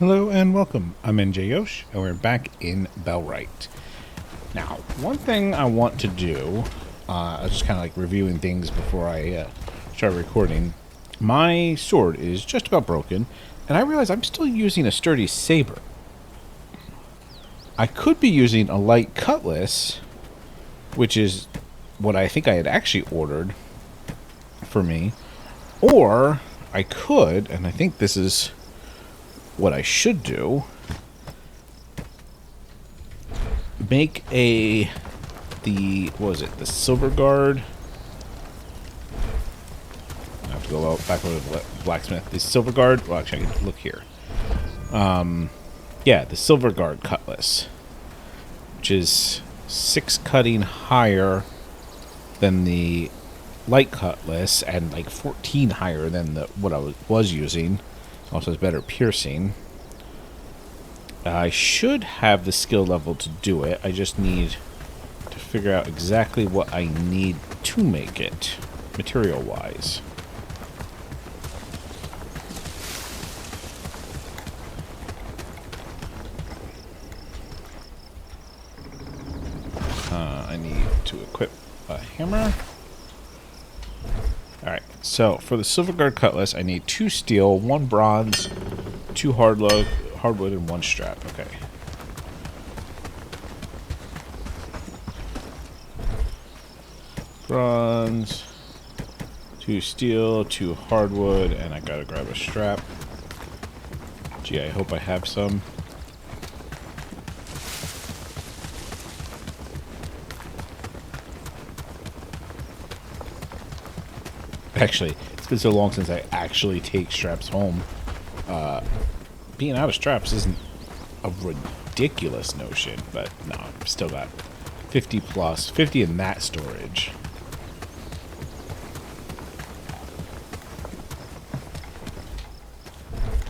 Hello and welcome. I'm NJ Yosh, and we're back in Bellwright. Now, one thing I want to do, I was just kind of like reviewing things before I start recording. My sword is just about broken, and I realize I'm still using a sturdy saber. I could be using a light cutlass, which is what I think I had actually ordered for me, or I could, and I think this is what I should do, make the the silver guard. I have to go back over to the blacksmith. The silver guard, well actually I can look here. Yeah, the silver guard cutlass, which is 6 cutting higher than the light cutlass and like 14 higher than what I was using. Also has better piercing. I should have the skill level to do it. I just need to figure out exactly what I need to make it, material-wise. I need to equip a hammer. Alright, so for the silver guard cutlass, I need 2 steel, 1 bronze, 2 hardwood, and 1 strap. Okay. Bronze, 2 steel, 2 hardwood, and I gotta grab a strap. Gee, I hope I have some. Actually, it's been so long since I actually take straps home. Being out of straps isn't a ridiculous notion, but no, I've still got 50 plus, 50 in that storage.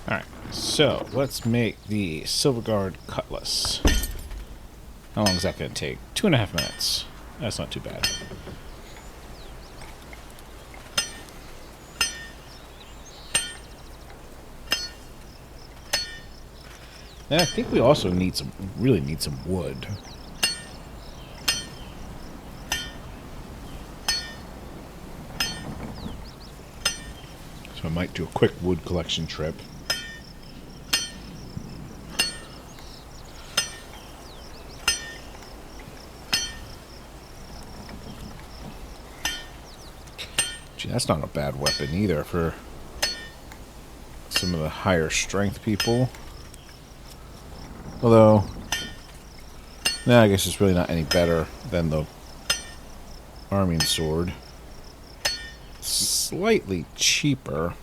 Alright, so let's make the silver guard cutlass. How long is that going to take? 2.5 minutes. That's not too bad. And I think we also really need some wood. So I might do a quick wood collection trip. Gee, that's not a bad weapon either for some of the higher strength people. Although, I guess it's really not any better than the arming sword. Slightly cheaper.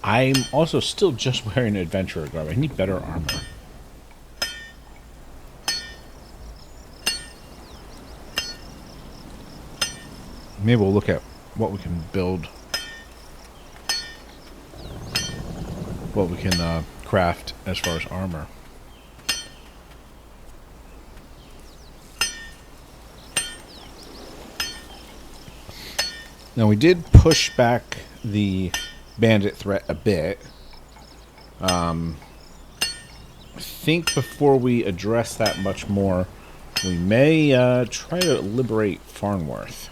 I'm also still just wearing adventurer garb. I need better armor. Maybe we'll look at what we can build, what we can craft as far as armor. Now we did push back the bandit threat a bit. I think before we address that much more, we may try to liberate Farnworth.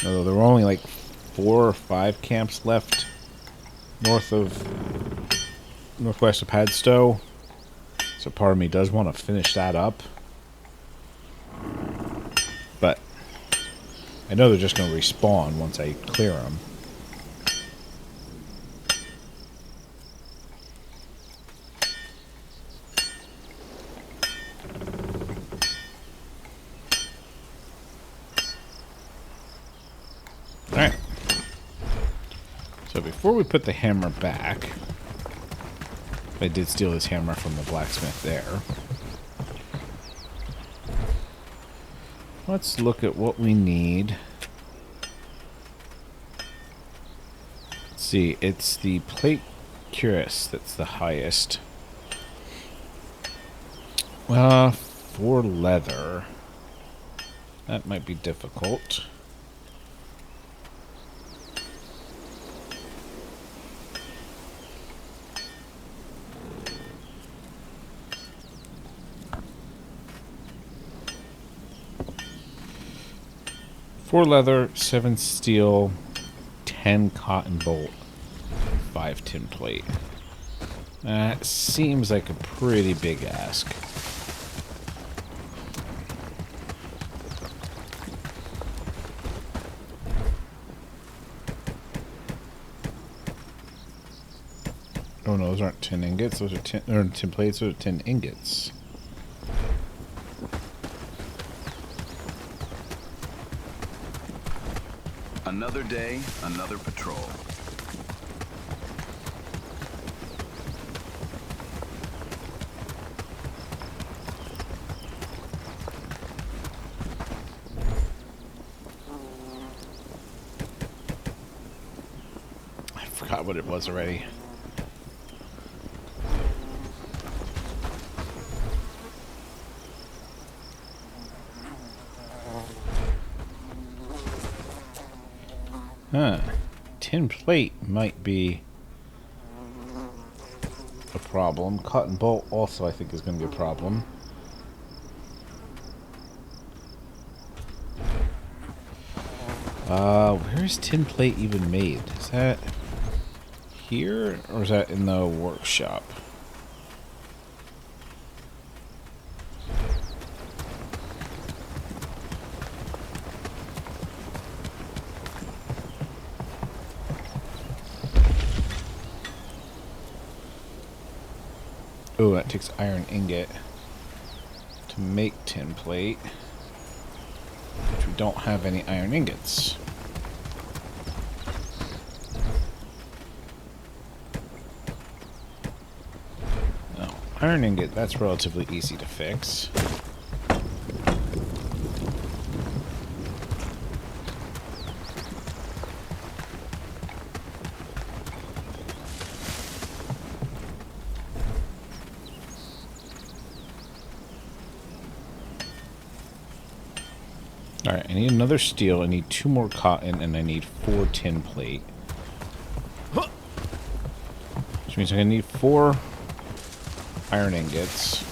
Although there were only like 4 or 5 camps left northwest of Padstow, so part of me does want to finish that up. But I know they're just going to respawn once I clear them. Alright. So before we put the hammer back, I did steal this hammer from the blacksmith there. Let's look at what we need see, it's the plate cuirass that's the highest. For leather, that might be difficult. Four leather, 7 steel, 10 cotton bolt, 5 tin plate. That seems like a pretty big ask. Oh no, those aren't tin ingots. Those are tin plates. Those are tin ingots. Another day, another patrol. I forgot what it was already. Huh. Tin plate might be a problem. Cotton bolt also I think is going to be a problem. Where is tin plate even made? Is that here or is that in the workshop? Oh, that takes iron ingot to make tin plate, which we don't have any iron ingots. No, iron ingot, that's relatively easy to fix. Alright, I need another steel, I need 2 more cotton, and I need 4 tin plate. Which means I'm going to need 4 iron ingots.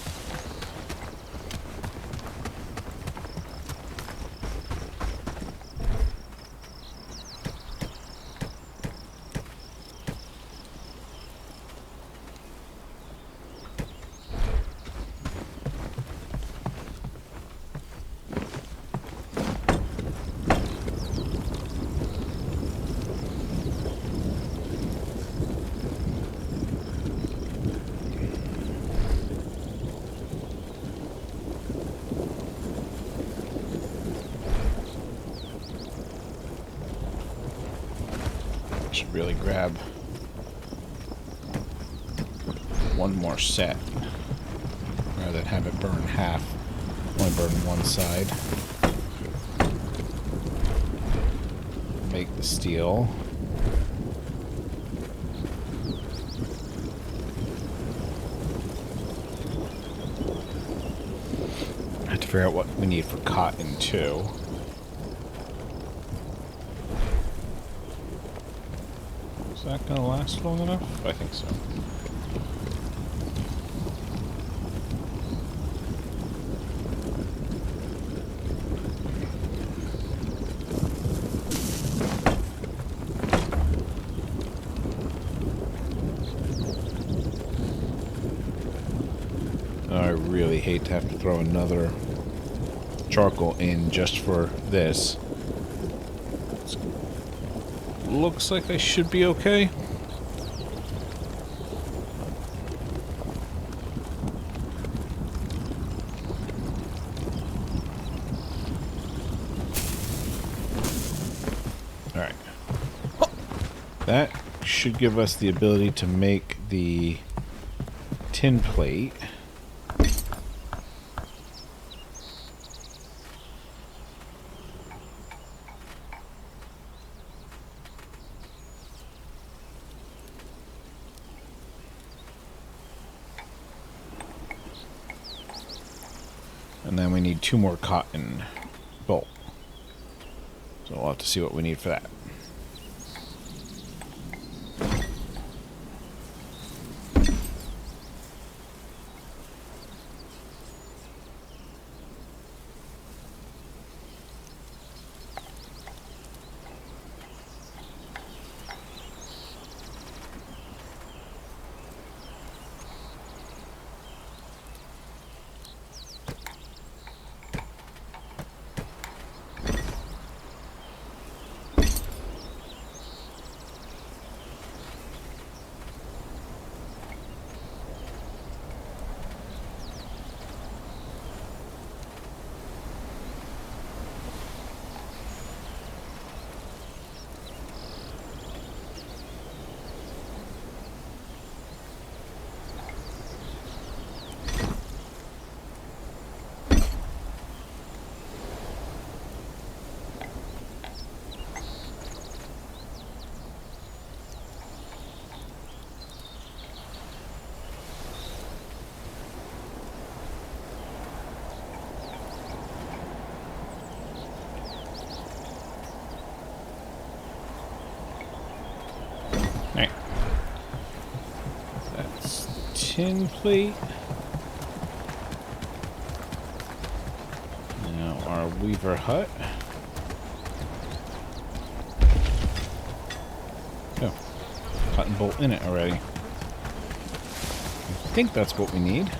Should really grab one more set rather than have it burn half. Only burn one side. Make the steel. I have to figure out what we need for cotton too. Is that going to last long enough? I think so. I really hate to have to throw another charcoal in just for this. Looks like I should be okay. Alright. That should give us the ability to make the tin plate. need 2 more cotton bolt. So we'll have to see what we need for that. Alright. That's tin plate. Now our weaver hut. Oh, cotton bolt in it already. I think that's what we need.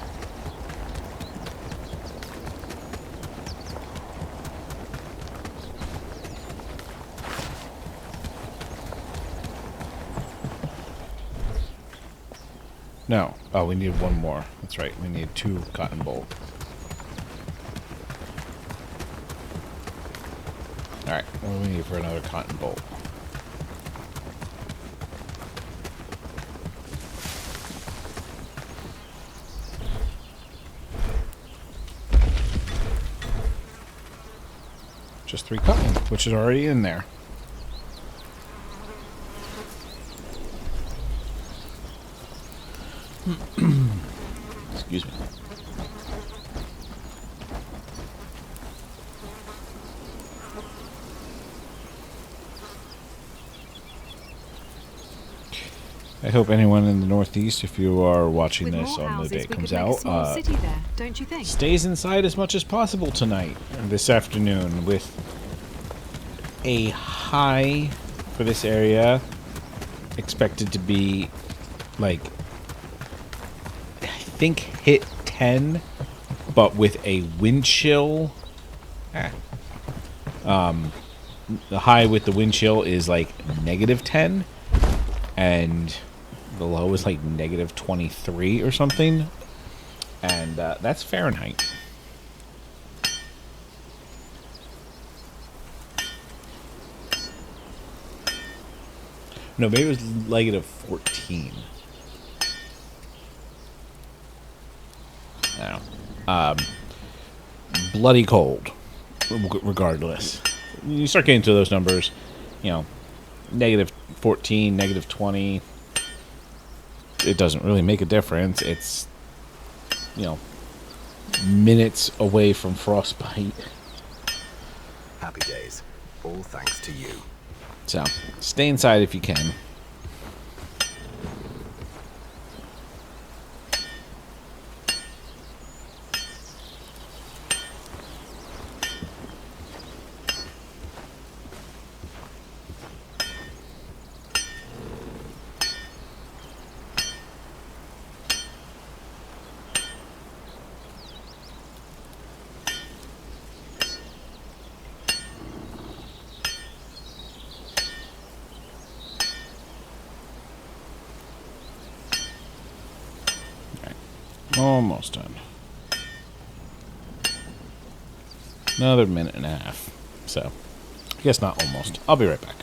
No. Oh, we need 1 more. That's right. We need 2 cotton bolt. Alright. What do we need for another cotton bolt? Just 3 cotton, which is already in there. Excuse me. I hope anyone in the Northeast, if you are watching this on the day it comes out, city there, don't you think? stays inside as much as possible tonight and this afternoon, with a high for this area expected to be like, I think, hit 10, but with a wind chill. The high with the wind chill is like -10, and the low is like -23 or something, and that's Fahrenheit. No, maybe it was -14. I don't know. Bloody cold, regardless. You start getting to those numbers, you know, -14, -20. It doesn't really make a difference. It's, you know, minutes away from frostbite. Happy days. All thanks to you. So, stay inside if you can. Almost done. Another minute and a half. So, I guess not almost. I'll be right back.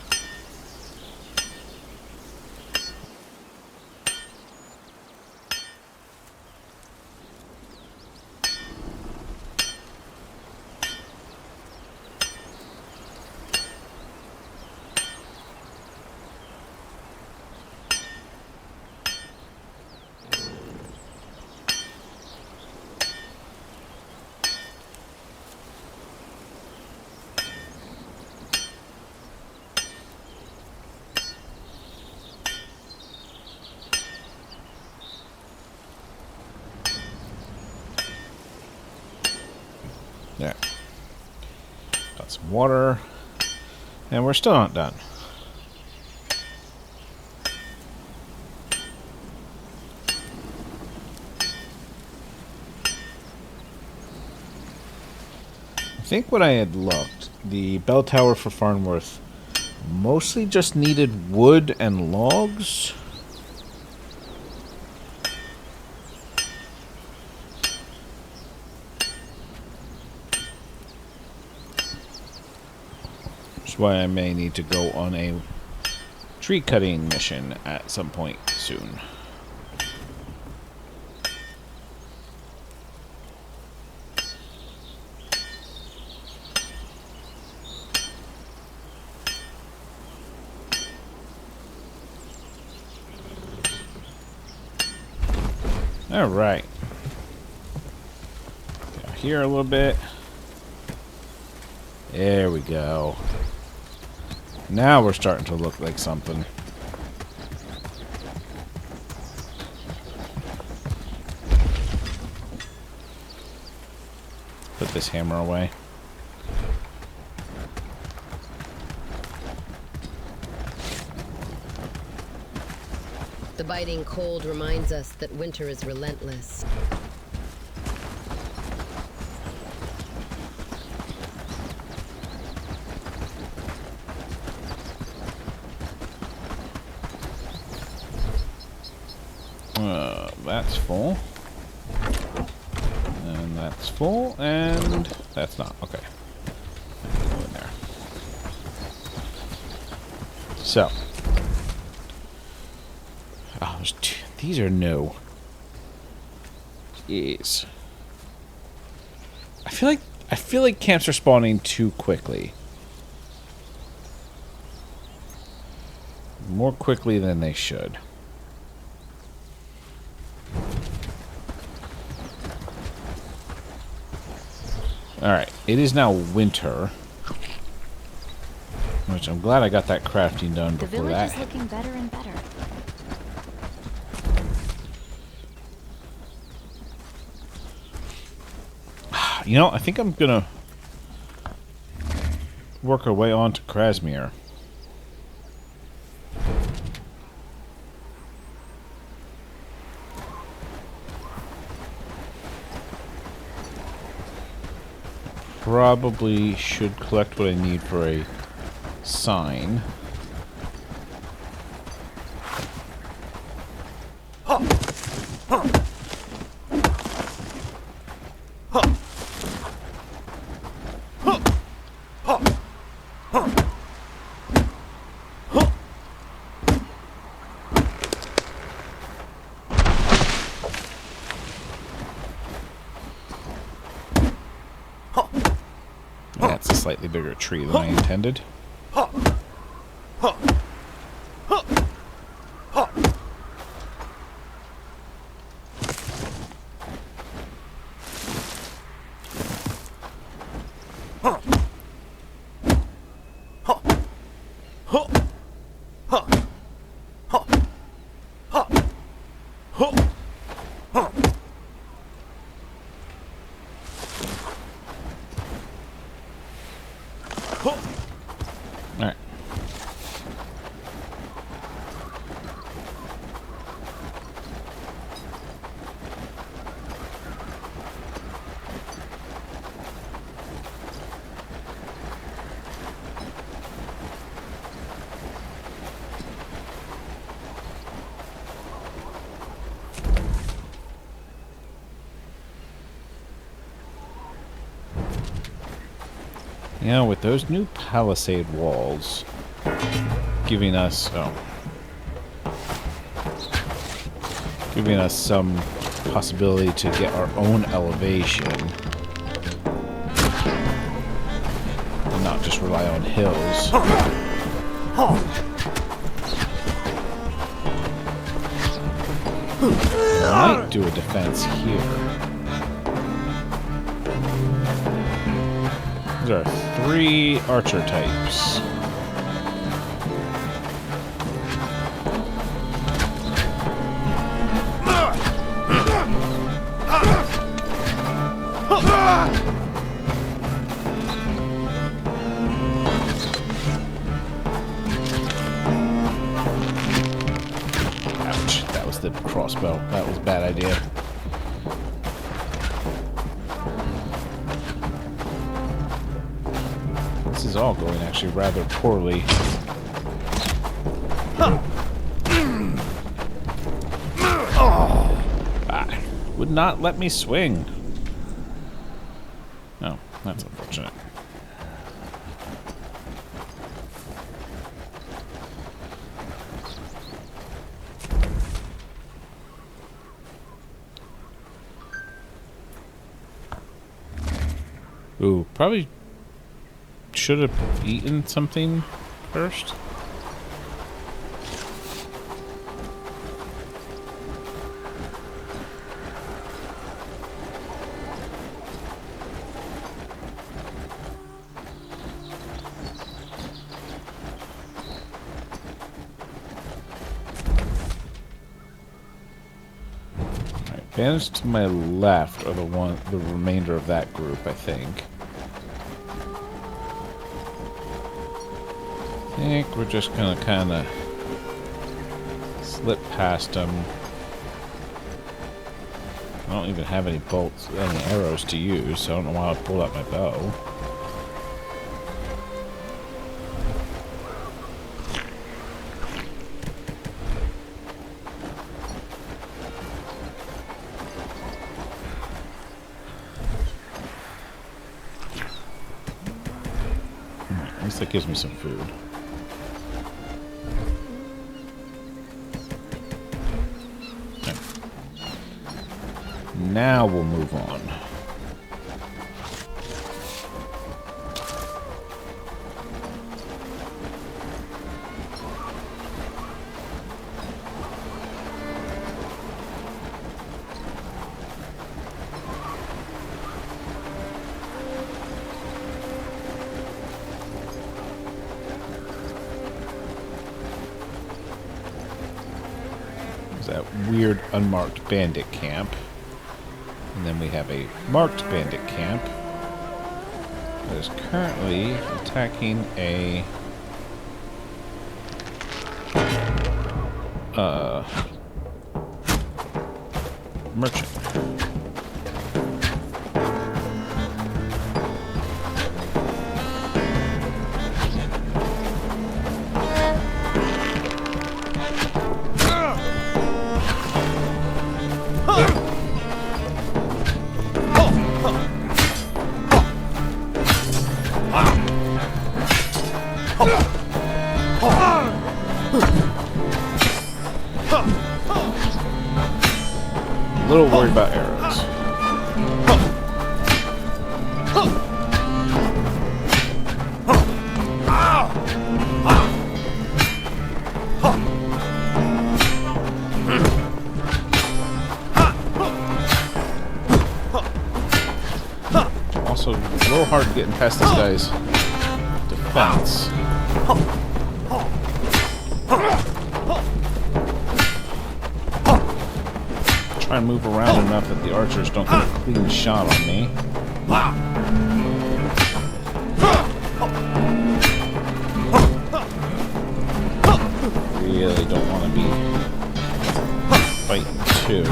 some water. And we're still not done. I think when I had looked, the bell tower for Farnworth mostly just needed wood and logs. Which is why I may need to go on a tree cutting mission at some point soon. Alright. Here a little bit. There we go. Now we're starting to look like something. Put this hammer away. The biting cold reminds us that winter is relentless. That's full. And that's full, and that's not. Okay. Go in there. So. Oh, these are new. Jeez. I feel like camps are spawning too quickly. More quickly than they should. Alright, it is now winter. Which I'm glad I got that crafting done The before village that. is looking better and better. You know, I think I'm gonna work our way on to Crasmere. Probably should collect what I need for a sign. That's a slightly bigger tree than I intended. Alright. You know, with those new palisade walls giving us some possibility to get our own elevation and not just rely on hills. I might do a defense here. There are 3 archer types. crossbow. That was a bad idea. This is all going actually rather poorly. Would not let me swing. Oh, that's unfortunate. Ooh, probably should have eaten something first. Bandits to my left are the remainder of that group, I think. I think we're just gonna kind of slip past them. I don't even have any bolts, any arrows to use, so I don't know why I pulled out my bow. At least that gives me some food. Okay. Now we'll move on. That weird unmarked bandit camp. And then we have a marked bandit camp that is currently attacking a merchant. A little worried about arrows. Also, a little hard getting past this guy's defense. Try and move around enough that the archers don't get a clean shot on me. Really don't want to be fighting two.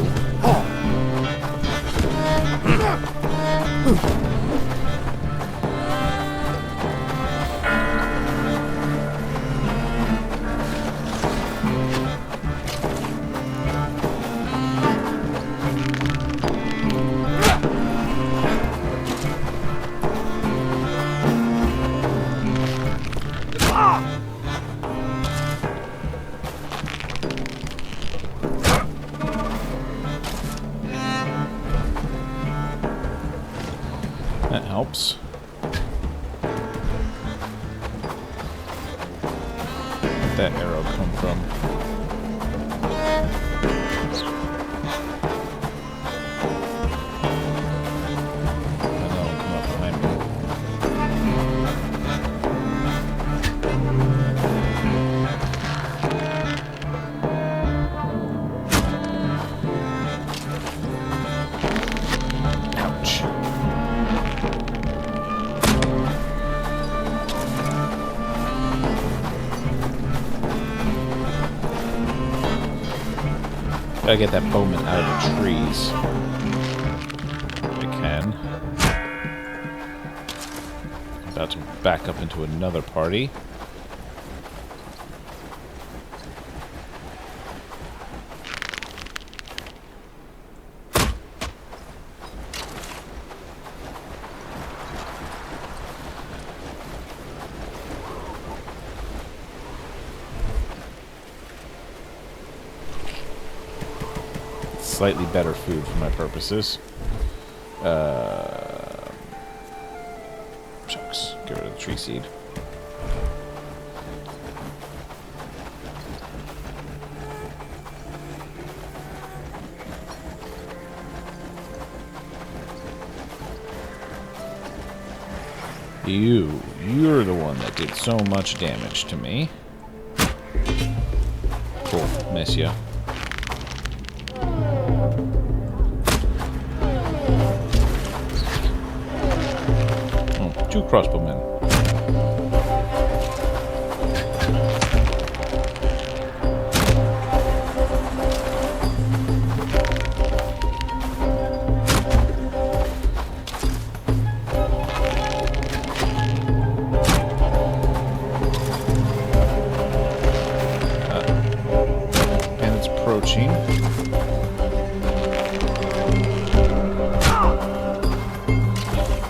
That helps. Where'd that arrow come from? I know, it'll come up behind me. Ouch. Gotta get that bowman out of the trees. If I can. About to back up into another party. Slightly better food for my purposes. Shucks. Get rid of the tree seed. You're the one that did so much damage to me. Cool. Miss ya. Two crossbowmen. And it's approaching.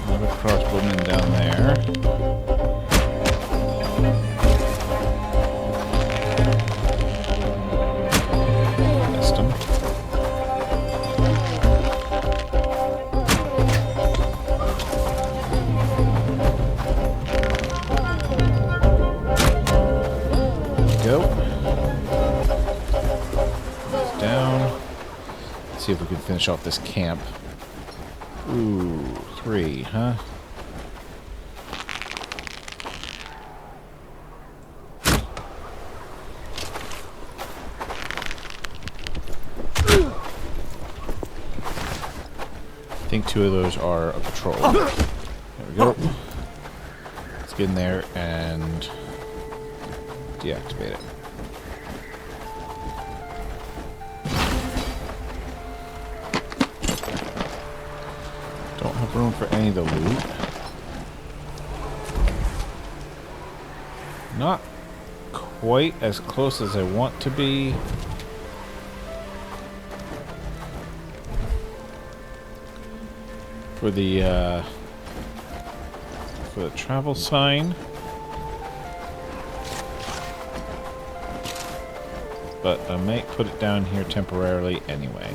Another crossbowman down there. Missed him. Go. Down. Let's see if we can finish off this camp. Ooh, 3, huh? I think 2 of those are a patrol. There we go. Let's get in there and deactivate it. Don't have room for any of the loot. Not quite as close as I want to be. For the travel sign. But I might put it down here temporarily anyway.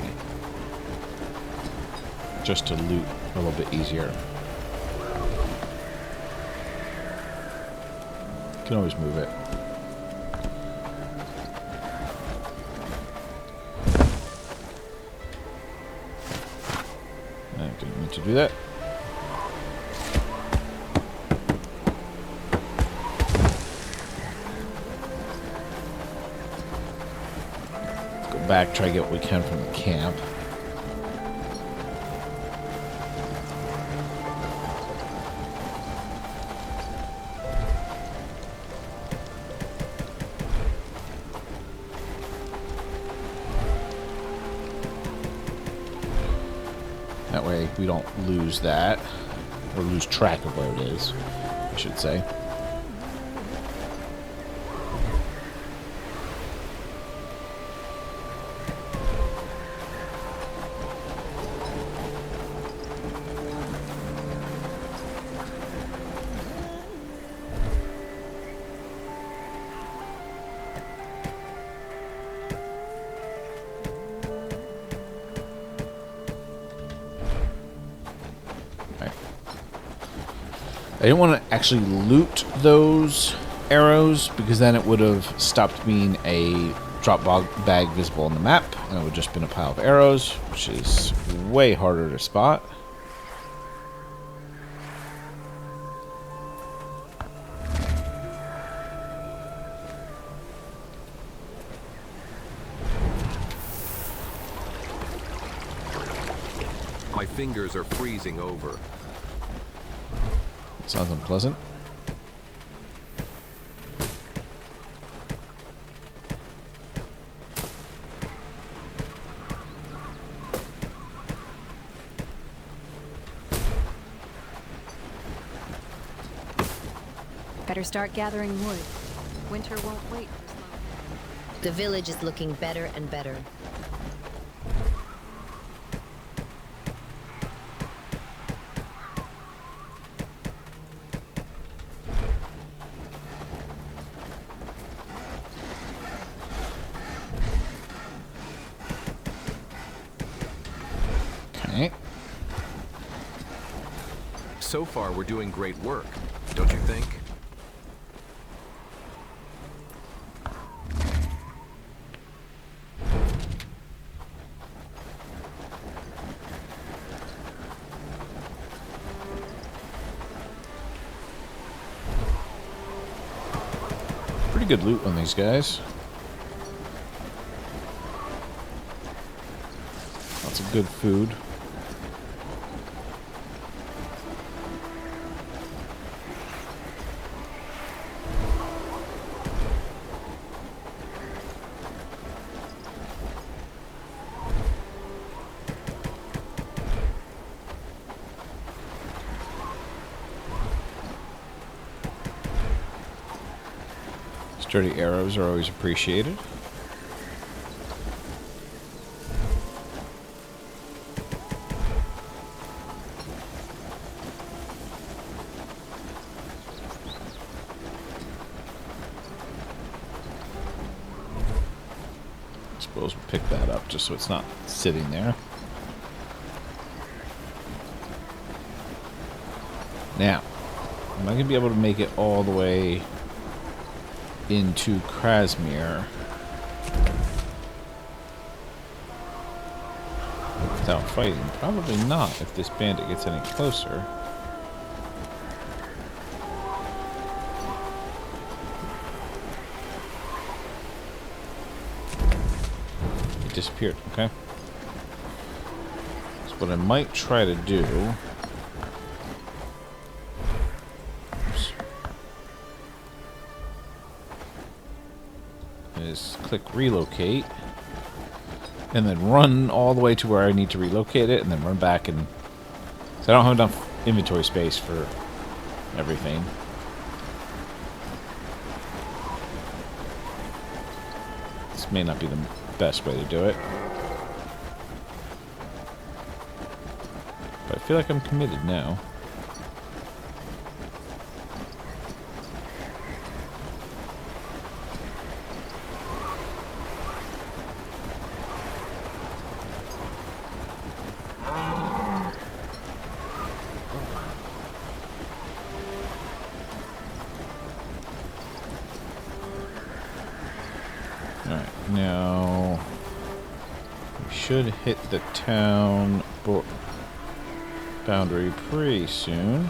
Just to loot a little bit easier. Can always move it. I didn't mean to do that. Let's go back, try to get what we can from the camp. That way we don't lose that, or lose track of where it is, I should say. I didn't want to actually loot those arrows because then it would have stopped being a drop bag visible on the map and it would have just been a pile of arrows, which is way harder to spot. My fingers are freezing over. Sounds unpleasant. Better start gathering wood. Winter won't wait for slow. The village is looking better and better. Okay. So far, we're doing great work, don't you think? Pretty good loot on these guys. Lots of good food. Sturdy arrows are always appreciated. I suppose we'll pick that up just so it's not sitting there. Now, am I going to be able to make it all the way into Crasmere without fighting? Probably not if this bandit gets any closer. It disappeared, okay. So what I might try to do is click relocate and then run all the way to where I need to relocate it and then run back, and so I don't have enough inventory space for everything. This may not be the best way to do it, but I feel like I'm committed now. Alright, now we should hit the town boundary pretty soon.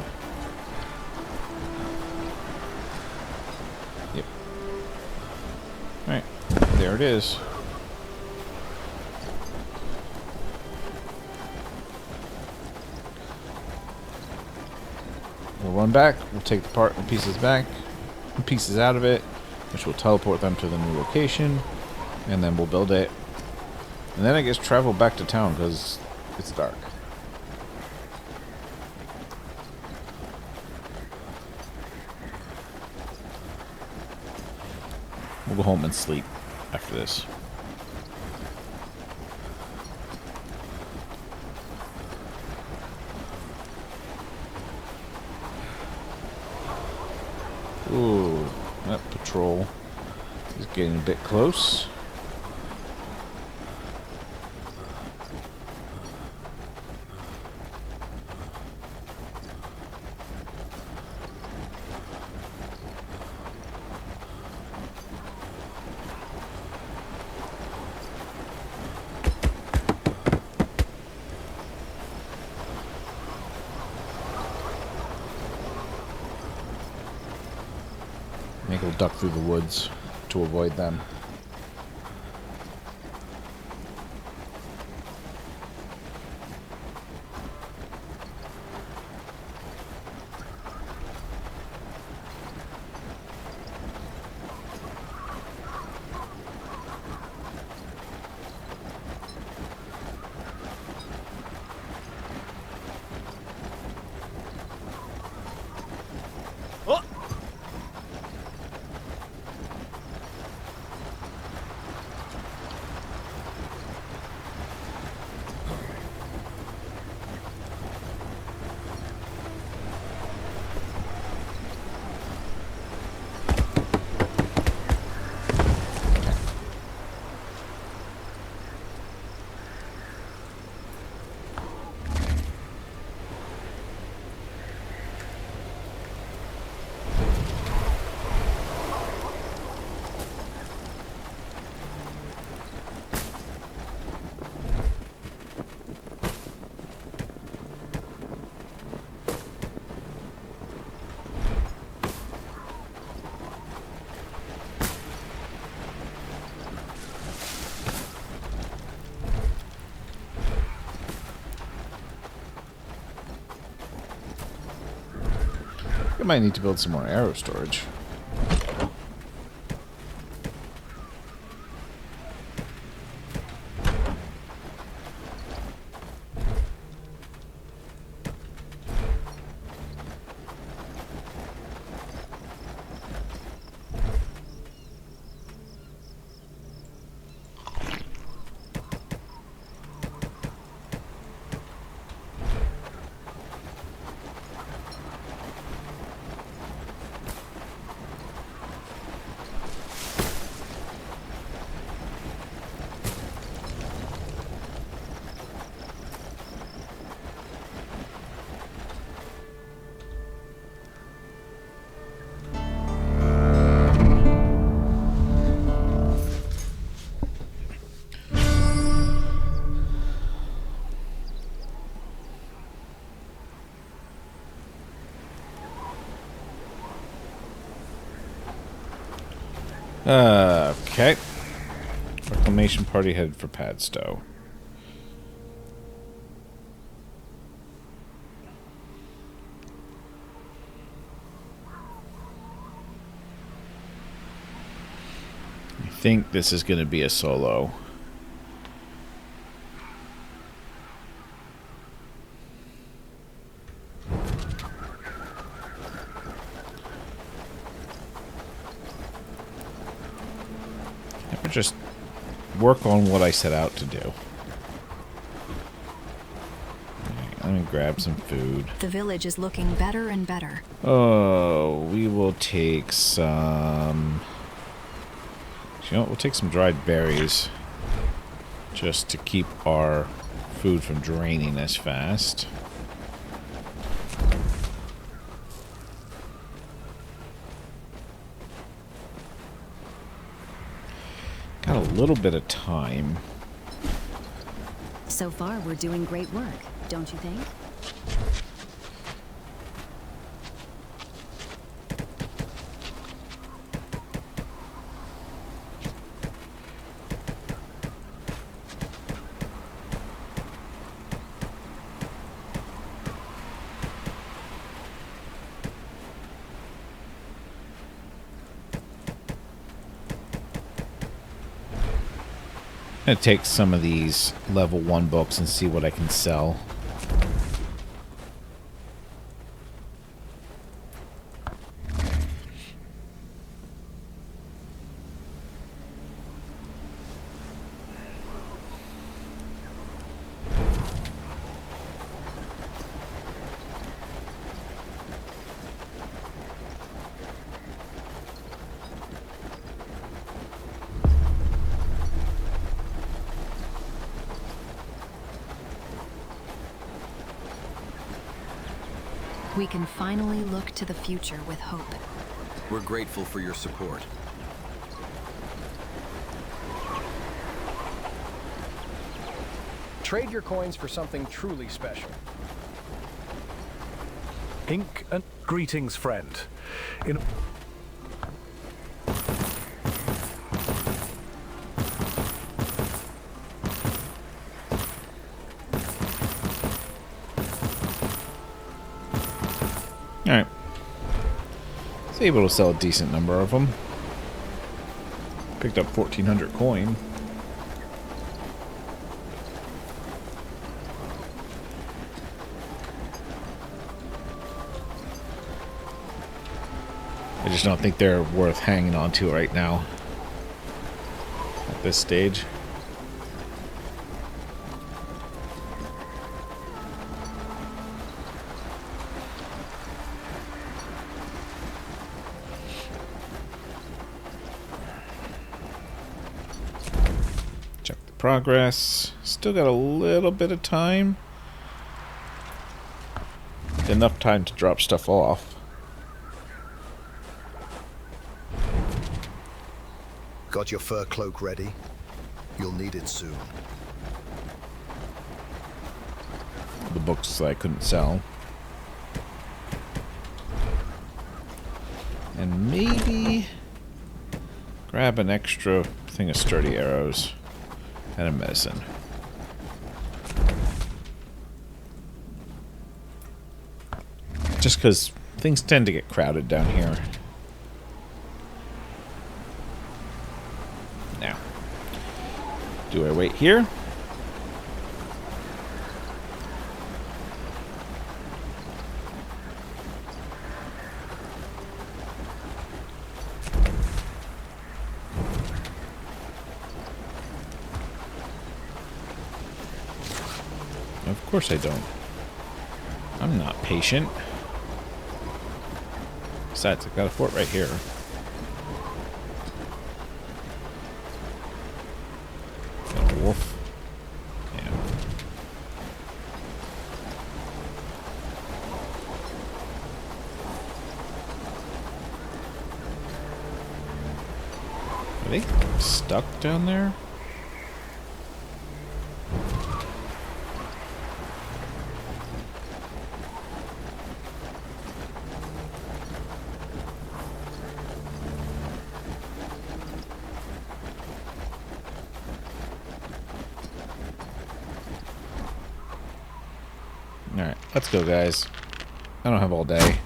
Yep. Alright, there it is. We'll run back, we'll take the part and pieces out of it, which will teleport them to the new location, and then we'll build it. And then I guess travel back to town because it's dark. We'll go home and sleep after this. Ooh, that patrol is getting a bit close. Maybe we'll duck through the woods to avoid them. I might need to build some more arrow storage. Okay. Reclamation party headed for Padstow. I think this is going to be a solo. Just work on what I set out to do. Right, let me grab some food. The village is looking better and better. Oh, we will take some... You know what? We'll take some dried berries. Just to keep our food from draining as fast. Got a little bit of time. So far, we're doing great work, don't you think? I'm gonna take some of these level 1 books and see what I can sell. We can finally look to the future with hope. We're grateful for your support. Trade your coins for something truly special. Ink and greetings, friend. In Alright. Was able to sell a decent number of them. Picked up 1,400 coin. I just don't think they're worth hanging on to right now. At this stage. Check the progress. Still got a little bit of time. Enough time to drop stuff off. Got your fur cloak ready? You'll need it soon. The books I couldn't sell. And maybe grab an extra thing of sturdy arrows and a medicine. Just because things tend to get crowded down here. Now, do I wait here? Of course I don't. I'm not patient. Besides, I've got a fort right here. Got a wolf. Yeah. Are they stuck down there? Alright, let's go, guys. I don't have all day.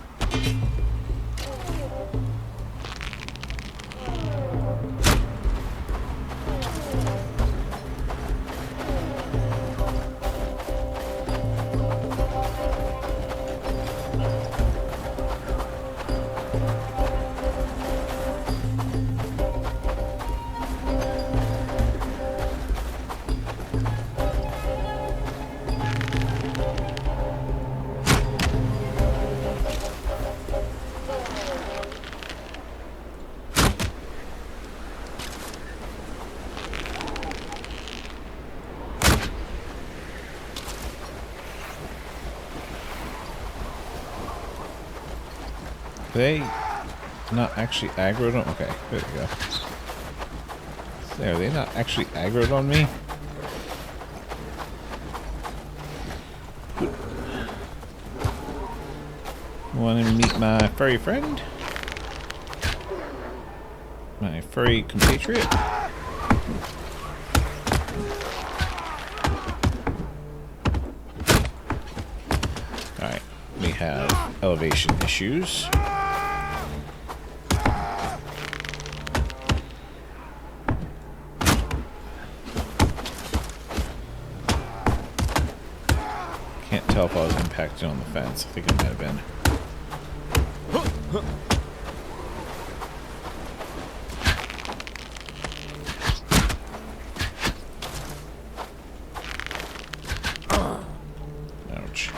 They not actually aggroed on? Okay, there you go. There, are they not actually aggroed on me? Want to meet my furry friend? My furry compatriot? Alright, we have elevation issues. Can't tell if I was impacted on the fence. I think it might have been. Ouch.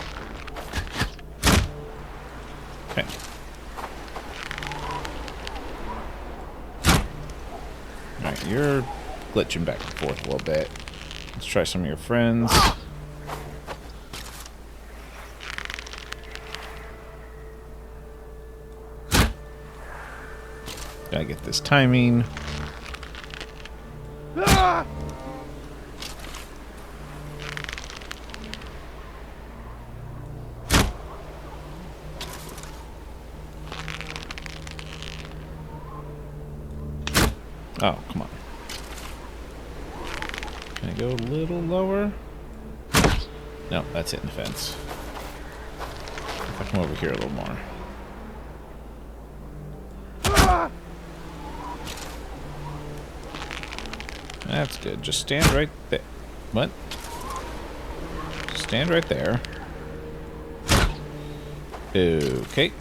Okay. Alright, you're glitching back and forth a little bit. Let's try some of your friends. Gotta get this timing. Ah! Oh, come on. Can I go a little lower? No, that's hitting the fence. If I come over here a little more. That's good. Just stand right there. What? Stand right there. Okay.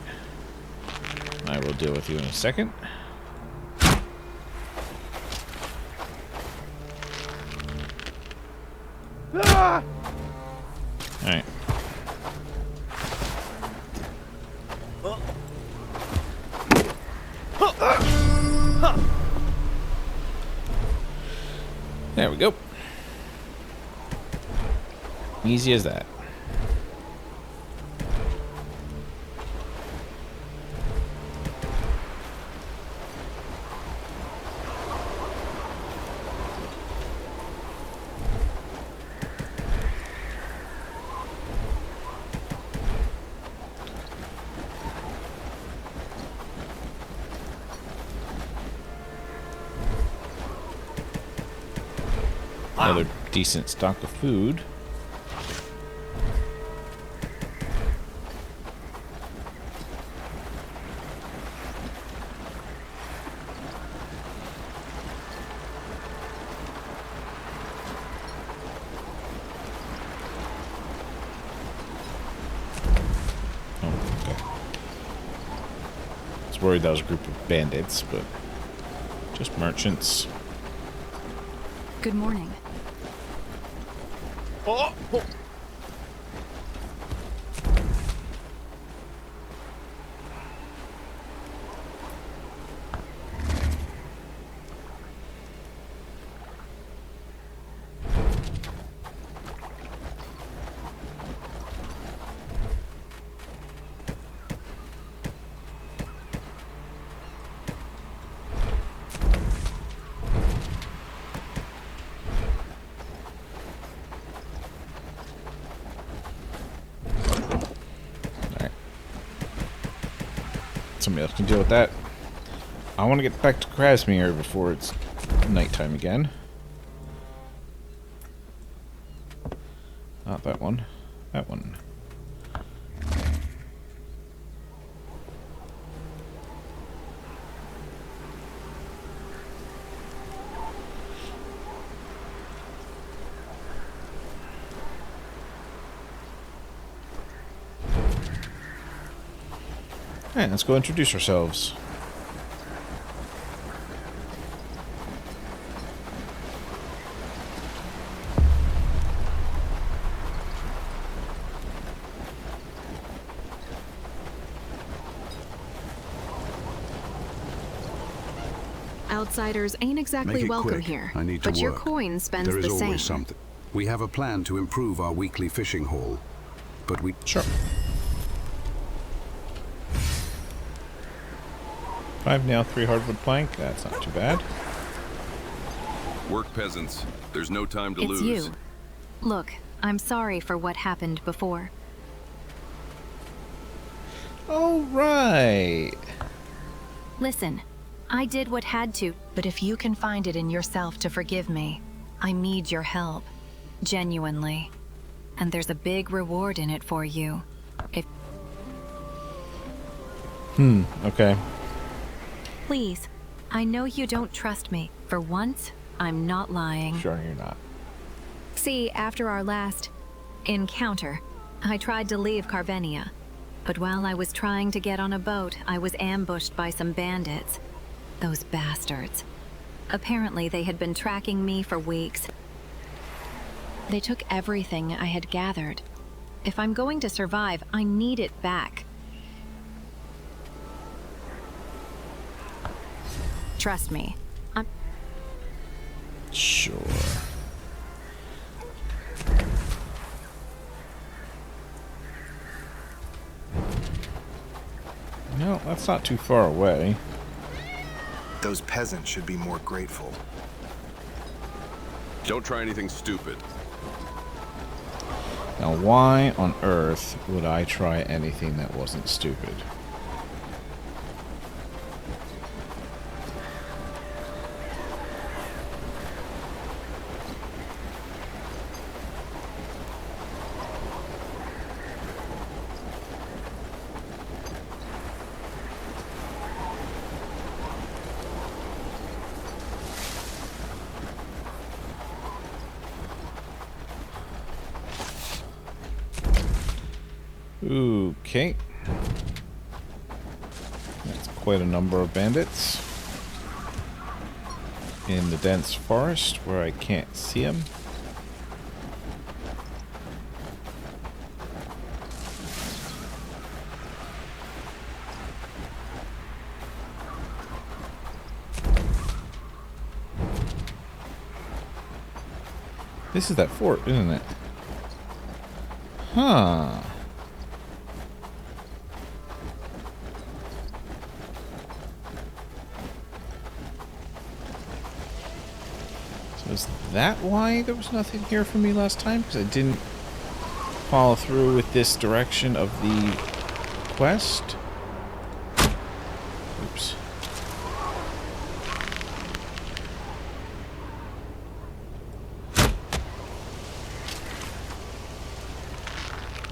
I will deal with you in a second. Alright. There we go. Easy as that. Another decent stock of food. was worried that was a group of bandits, but just merchants. Good morning. Oh! Somebody else can deal with that. I want to get back to Crasmere before it's nighttime again. Not that one. That one. Alright, let's go introduce ourselves. Outsiders ain't exactly Make it welcome quick. here. I need to but your work. coin spends There is the same. always something. We have a plan to improve our weekly fishing haul, but we... Sure. 5 nail, 3 hardwood plank. That's not too bad. Work, peasants. There's no time to It's lose. you. Look, I'm sorry for what happened before. All right. Listen, I did what had to, but if you can find it in yourself to forgive me, I need your help. Genuinely. And there's a big reward in it for you. If... Okay. Please, I know you don't trust me. For once, I'm not lying. Sure, you're not. See, after our last encounter, I tried to leave Carvenia. But while I was trying to get on a boat, I was ambushed by some bandits. Those bastards. Apparently, they had been tracking me for weeks. They took everything I had gathered. If I'm going to survive, I need it back. Trust me. Sure. No, that's not too far away. Those peasants should be more grateful. Don't try anything stupid. Now, why on earth would I try anything that wasn't stupid? Okay. That's quite a number of bandits in the dense forest where I can't see them. This is that fort, isn't it? Huh. Is that why there was nothing here for me last time? Because I didn't follow through with this direction of the quest? Oops.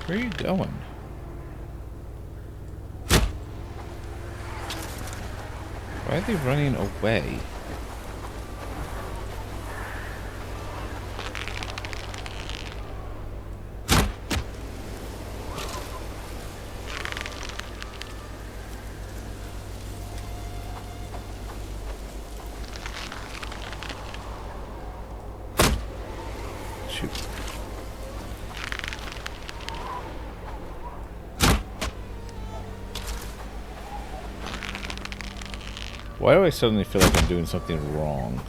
Where are you going? Why are they running away? Shoot. Why do I suddenly feel like I'm doing something wrong?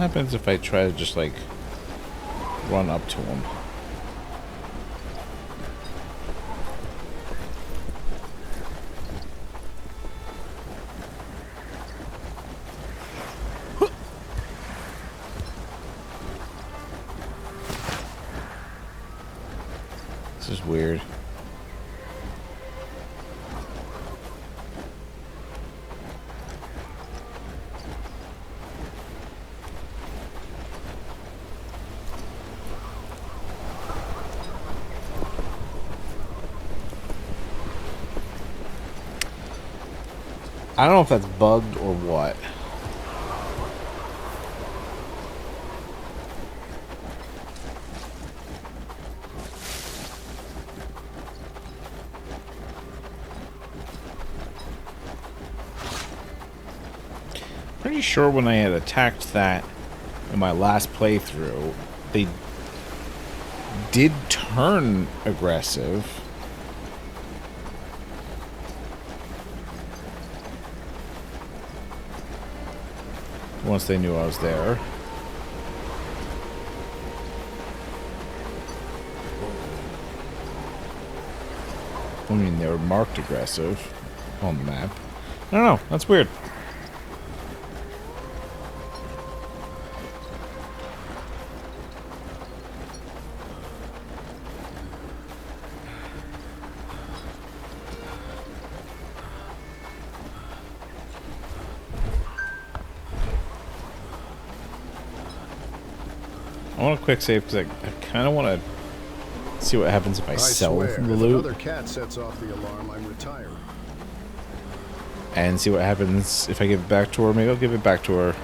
What happens if I try to just like run up to him? This is weird. I don't know if that's bugged or what. Pretty sure when I had attacked that in my last playthrough, they did turn aggressive. Once they knew I was there. I mean, they were marked aggressive on the map. I don't know. That's weird. I want a quick save because I kind of want to see what happens if I sell swear, the if loot. another cat sets off the alarm, I'm retiring. And see what happens if I give it back to her. Maybe I'll give it back to her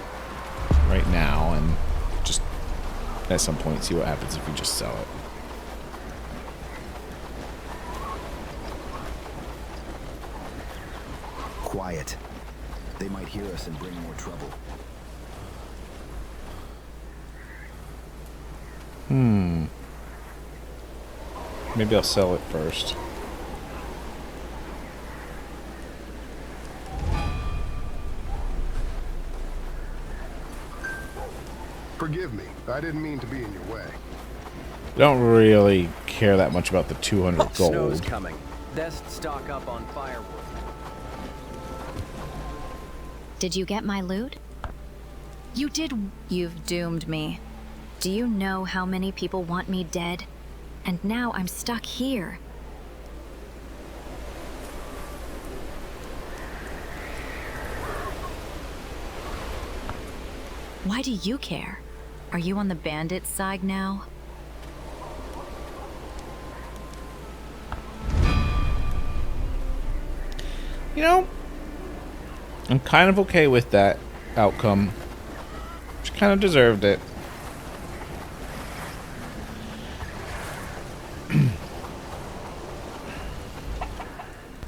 right now and just at some point see what happens if we just sell it. Quiet. They might hear us and bring more trouble. Maybe I'll sell it first. Forgive me. I didn't mean to be in your way. I don't really care that much about the 200 Snow's gold. coming. Best stock up on firewood. Did you get my loot? You did. You've doomed me. Do you know how many people want me dead? And now I'm stuck here. Why do you care? Are you on the bandits' side now? You know, I'm kind of okay with that outcome. She kind of deserved it.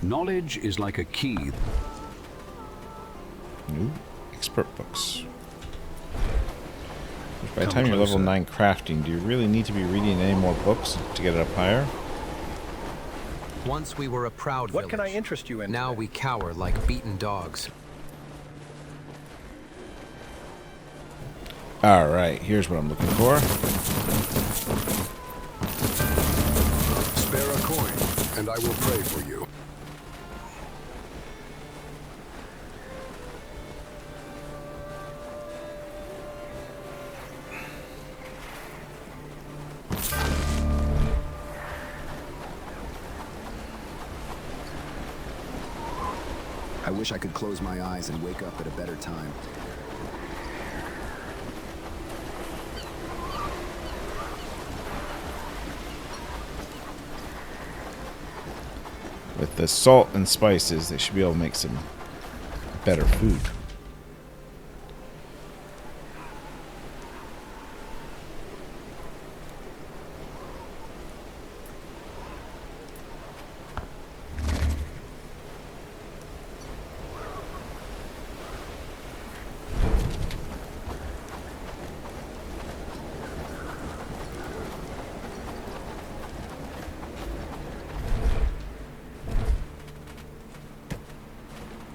Knowledge is like a key. New expert books. By the Come time you're level closer. 9 crafting, do you really need to be reading any more books to get it up higher? Once we were a proud What can I village. interest you in? Now today? we cower like beaten dogs. Alright, here's what I'm looking for. Spare a coin, and I will pray for you. wish I could close my eyes and wake up at a better time. With the salt and spices, they should be able to make some better food.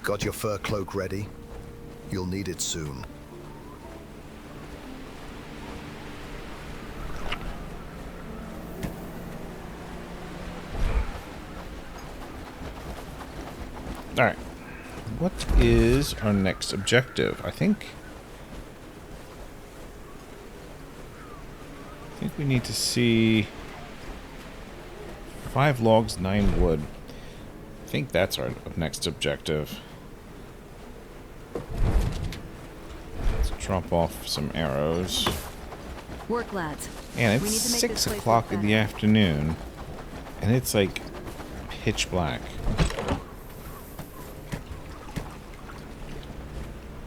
Got your fur cloak ready? You'll need it soon. Alright. What is our next objective? I think we need to see 5 logs, 9 wood. I think that's our next objective. Let's drop off some arrows. Work, lads. And We need it's to make 6 this place o'clock look in the better. afternoon, and it's like pitch black.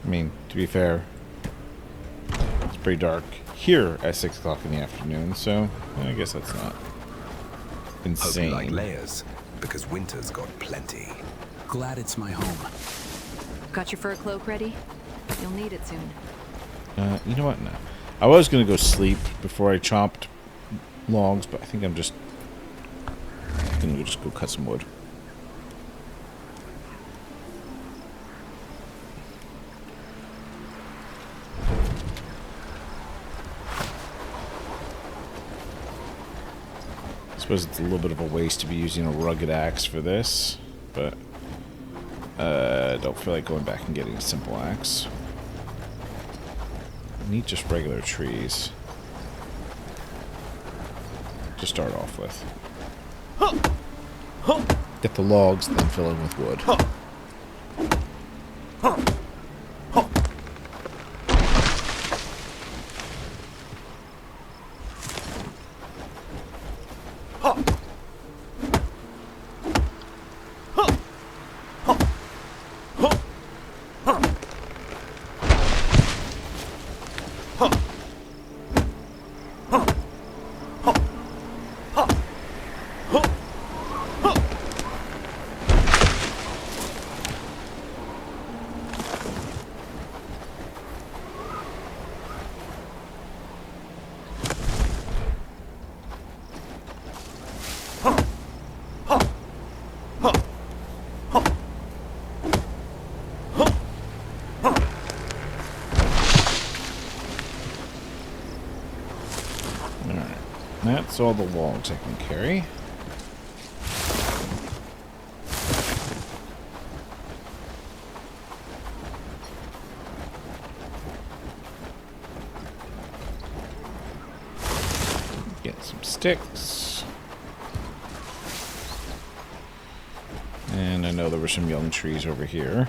I mean, to be fair, it's pretty dark here at 6 o'clock in the afternoon, so I guess that's not Hope insane. you like layers, because winter's got plenty. Glad it's my home. Got your fur cloak ready? You'll need it soon. You know what? No. I was going to go sleep before I chopped logs, but I think I'm just going to just go cut some wood. I suppose it's a little bit of a waste to be using a rugged axe for this, but I don't feel like going back and getting a simple axe. I need just regular trees to start off with. Get the logs, then fill in with wood. That's all the logs I can carry. Get some sticks. And I know there were some young trees over here.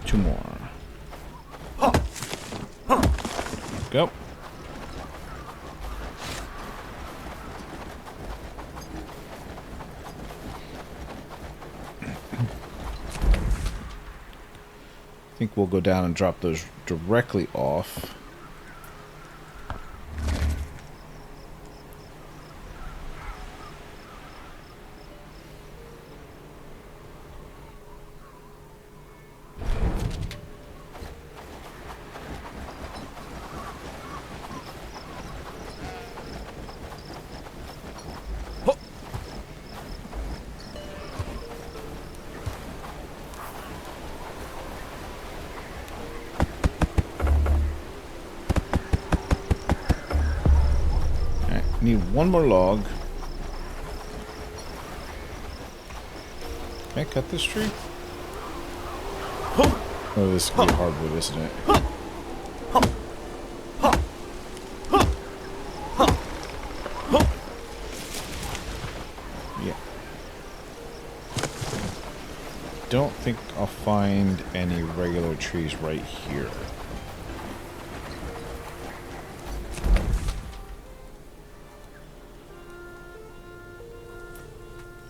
Two more. Go. I think we'll go down and drop those directly off. Need one more log. Can I cut this tree? Oh, this is gonna be hardwood, isn't it? Yeah. Don't think I'll find any regular trees right here.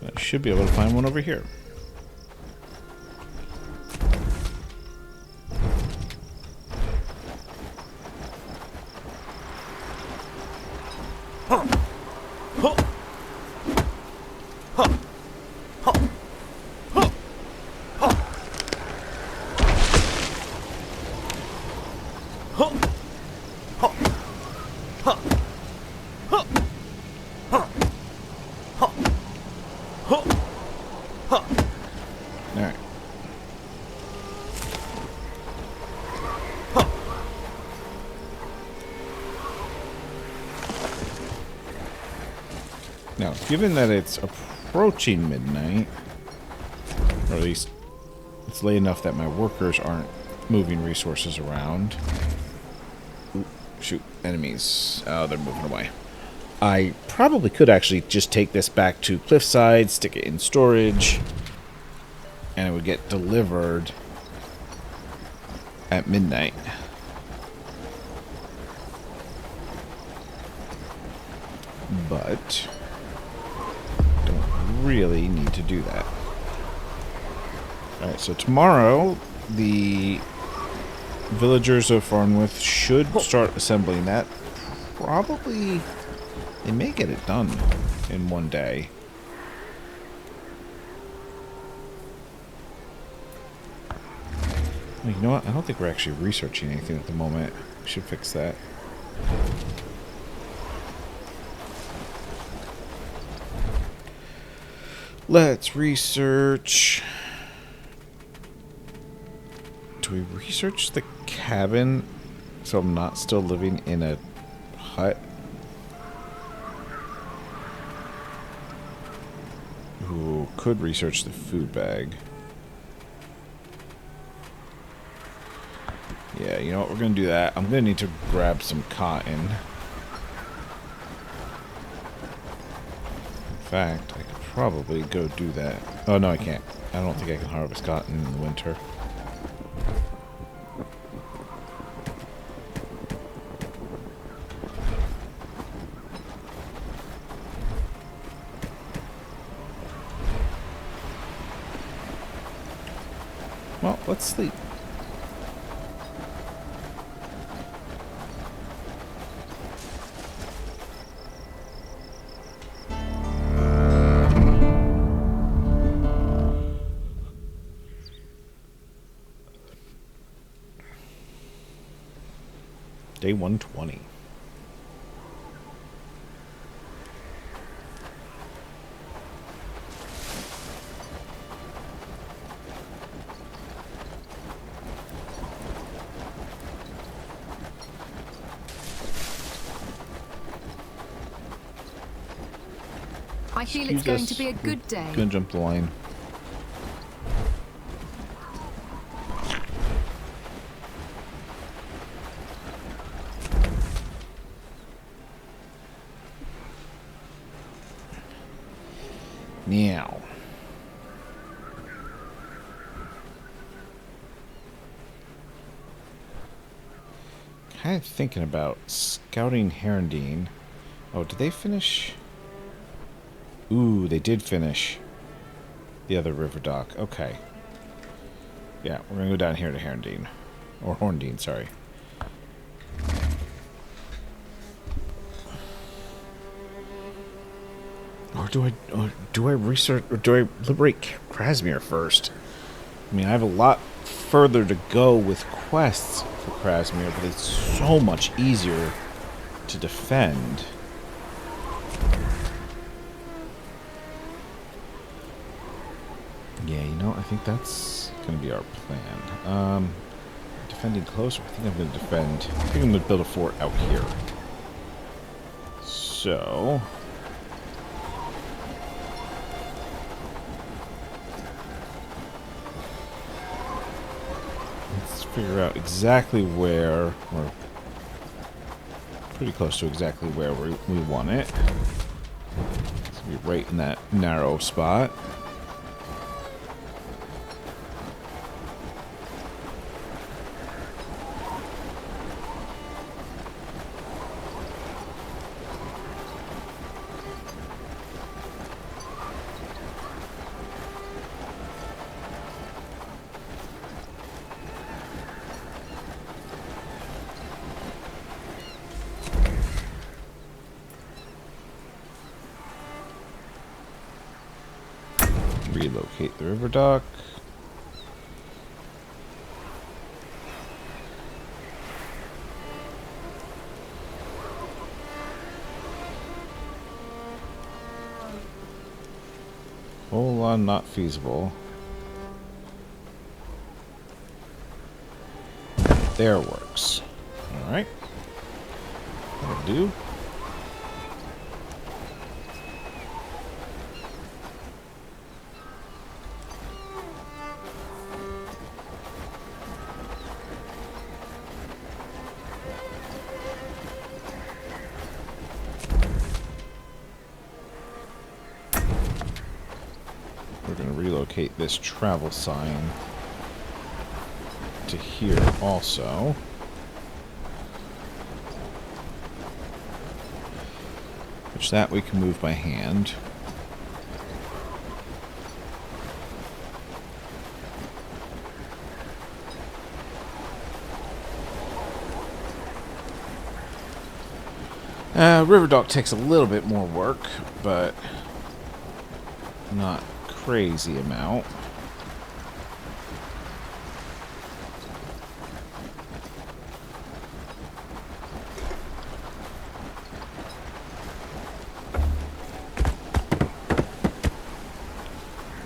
I should be able to find one over here. Alright. Now, given that it's approaching midnight, or at least it's late enough that my workers aren't moving resources around. Ooh, shoot, enemies. Oh, they're moving away. I probably could actually just take this back to Cliffside, stick it in storage, and it would get delivered at midnight. But don't really need to do that. Alright, so tomorrow the villagers of Farnworth should start assembling that. Probably they may get it done in one day. Well, you know what? I don't think we're actually researching anything at the moment. We should fix that. Let's research. Do we research the cabin so I'm not still living in a hut? Ooh, could research the food bag. Yeah, you know what? We're going to do that. I'm going to need to grab some cotton. In fact, I could probably go do that. Oh, no, I can't. I don't think I can harvest cotton in the winter. Well, let's sleep. Day 120. I feel it's going to be a good day. Gonna jump the line. Meow. Kind of thinking about scouting Herondine. Oh, did they finish? Ooh, they did finish the other river dock. Okay. Yeah, we're gonna go down here to Herondine. Or Horndine, sorry. Or do I research, or do I liberate Crasmere first? I mean, I have a lot further to go with quests for Crasmere, but it's so much easier to defend. Yeah, you know, I think that's going to be our plan. Defending closer, I think I'm going to defend. I think I'm going to build a fort out here. So figure out exactly where, or pretty close to exactly where we want it. It's gonna be right in that narrow spot. Relocate the river dock. Hold on, not feasible. There works. Alright. That'll do. We're going to relocate this travel sign to here also. Which that we can move by hand. River dock takes a little bit more work, but not crazy amount.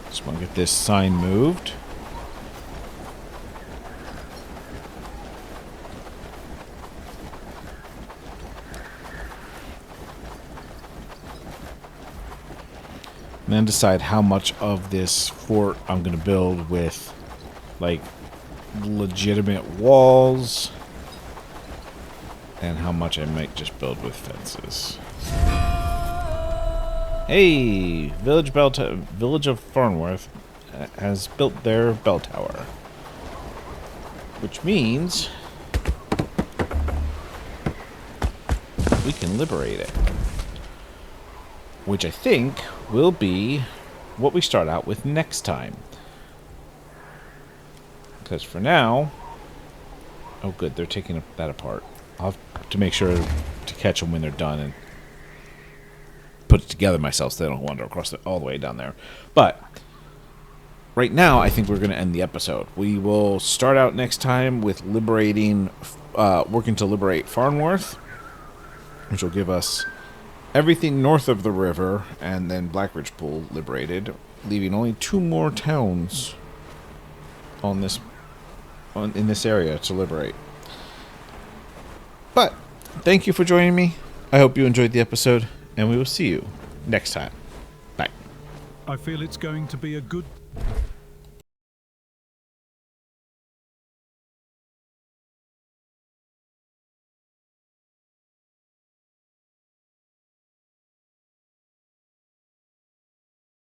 Just want to get this sign moved. And then decide how much of this fort I'm going to build with, like, legitimate walls, and how much I might just build with fences. Hey, Village of Farnworth has built their bell tower, which means we can liberate it. Which I think will be what we start out with next time. Because for now... Oh good, they're taking that apart. I'll have to make sure to catch them when they're done and put it together myself so they don't wander across all the way down there. But right now, I think we're going to end the episode. We will start out next time with liberating, working to liberate Farnworth, which will give us everything north of the river, and then Blackridgepool liberated, leaving only 2 more towns on this in this area to liberate. But thank you for joining me. I hope you enjoyed the episode, and we will see you next time. Bye. I feel it's going to be a good